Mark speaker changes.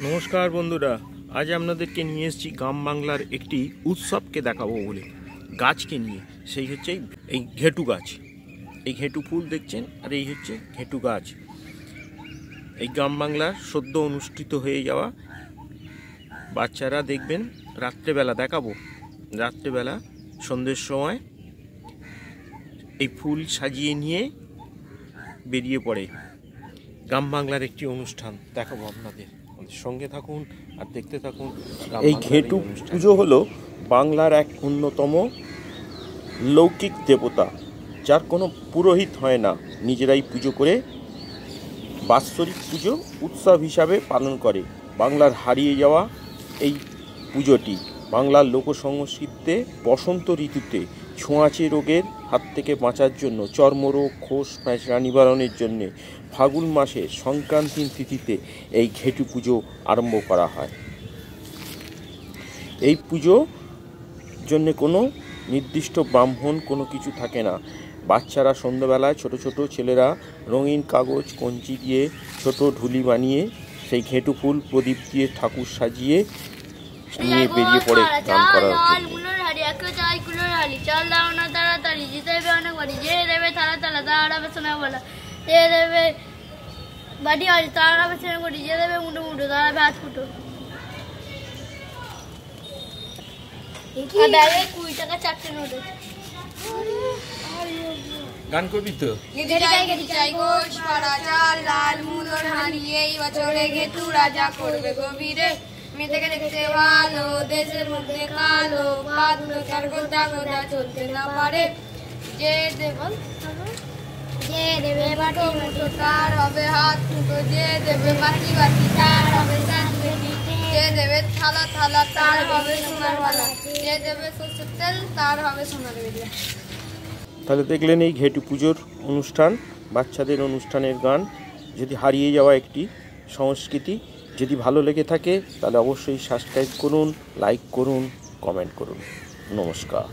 Speaker 1: নমস্কার বন্ধুরা, আজ আপনাদেরকে নিয়ে এসেছি গ্রাম বাংলার একটি উৎসবকে দেখাবো বলে, গাছকে নিয়ে। সেই হচ্ছে এই ঘেটু গাছ। এই ঘেটু ফুল দেখছেন, আর এই হচ্ছে ঘেটু গাছ। এই গ্রাম বাংলার সদ্য অনুষ্ঠিত হয়ে যাওয়া বাচ্চারা দেখবেন রাত্রেবেলা দেখাবো। রাত্রেবেলা সন্ধ্যের সময় এই ফুল সাজিয়ে নিয়ে বেরিয়ে পড়ে। গ্রাম বাংলার একটি অনুষ্ঠান দেখাবো আপনাদের, সঙ্গে থাকুন আর দেখতে থাকুন। এই ঘেটু পুজো হলো বাংলার এক অন্যতম লৌকিক দেবতা, যার কোনো পুরোহিত হয় না, নিজেরাই পুজো করে বাৎসরিক পুজো উৎসব হিসাবে পালন করে। বাংলার হারিয়ে যাওয়া এই পুজোটি বাংলার লোকসংস্কৃতিতে বসন্ত ঋতুতে ছোঁয়াচে রোগের হাত থেকে বাঁচার জন্য, চর্মরোগ, খোস প্যাঁচড়া নিবারণের জন্যে ফাল্গুন মাসের সংক্রান্তির তিথিতে এই ঘেটু পুজো আরম্ভ করা হয়। এই পুজো জন্যে কোনো নির্দিষ্ট ব্রাহ্মণ কোনো কিছু থাকে না। বাচ্চারা সন্ধ্যাবেলায় ছোট ছোট ছেলেরা রঙিন কাগজ কঞ্চি দিয়ে ছোট ঢুলি বানিয়ে সেই ঘেটু ফুল প্রদীপ দিয়ে ঠাকুর সাজিয়ে নিয়ে বেরিয়ে পড়ে গান করার গান করবি তো। এই বছরে ঘেটু রাজা করবে গভীরে, মেয়েটাকে দেখতে ভালো, দেশের মধ্যে কালো, পা দুটো চার গোদা গোদা চলতে না পারে। যে দেবে বাটি মুঠো তার হবে হাত মুঠো, যে দেবে বাটি বাটি তার হবে কান বেটি, যে দেবে থালা থালা তার হবে সোনার বালা, যে দেবে সরষের তেল তার হবে সোনার বেলা। তাহলে দেখলেন এই ঘেটু পুজোর অনুষ্ঠান, বাচ্চাদের অনুষ্ঠানের গান। যদি হারিয়ে যাওয়া একটি সংস্কৃতি, যদি ভালো লেগে থাকে তাহলে অবশ্যই সাবস্ক্রাইব করুন, লাইক করুন, কমেন্ট করুন। নমস্কার।